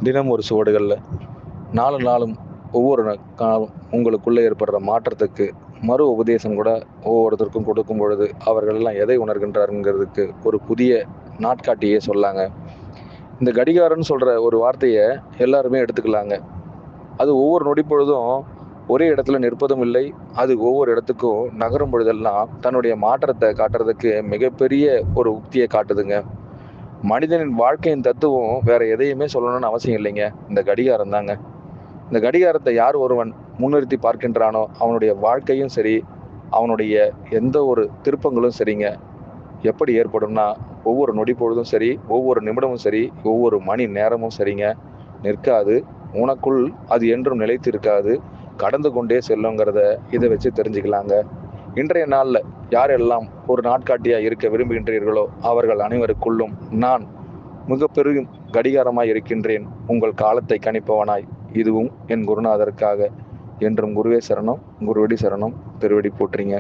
தினம் ஒரு சுவடுகளில் நாலு நாளும் ஒவ்வொரு காலம் உங்களுக்குள்ளே ஏற்படுற மாற்றத்துக்கு மறு உபதேசம் கூட ஒவ்வொருத்தருக்கும் கொடுக்கும் பொழுது அவர்கள் எல்லாம் எதை உணர்கின்றாருங்கிறதுக்கு ஒரு புதிய நாட்காட்டியே சொல்லாங்க. இந்த கடிகாரன்னு சொல்கிற ஒரு வார்த்தையை எல்லாருமே எடுத்துக்கலாங்க. அது ஒவ்வொரு நொடி பொழுதும் ஒரே இடத்துல நிற்பதும் இல்லை. அது ஒவ்வொரு இடத்துக்கும் நகரும் பொழுதெல்லாம் தன்னுடைய மாற்றத்தை காட்டுறதுக்கு மிகப்பெரிய ஒரு உக்தியை காட்டுதுங்க. மனிதனின் வாழ்க்கையின் தத்துவம் வேற எதையுமே சொல்லணும்னு அவசியம் இல்லைங்க. இந்த கடிகாரம் தாங்க. இந்த கடிகாரத்தை யார் ஒருவன் முன்னிறுத்தி பார்க்கின்றானோ அவனுடைய வாழ்க்கையும் சரி, அவனுடைய எந்த ஒரு திருப்பங்களும் சரிங்க எப்படி ஏற்படும்னா, ஒவ்வொரு நொடி பொழுதும் சரி, ஒவ்வொரு நிமிடமும் சரி, ஒவ்வொரு மணி நேரமும் சரிங்க நிற்காது. உனக்குள் அது என்றும் நிலைத்து இருக்காது, கடந்து கொண்டே செல்லுங்கிறத இதை வச்சு தெரிஞ்சுக்கலாங்க. இன்றைய நாளில் யாரெல்லாம் ஒரு நாட்காட்டியாக இருக்க விரும்புகின்றீர்களோ அவர்கள் அனைவருக்குள்ளும் நான் மிக பெரும் கடிகாரமாய் இருக்கின்றேன், உங்கள் காலத்தை கணிப்பவனாய். இதுவும் என் குருநாதருக்காக. என்றும் குருவே சரணம், குருவடி சரணம், திருவடி போற்றிங்க.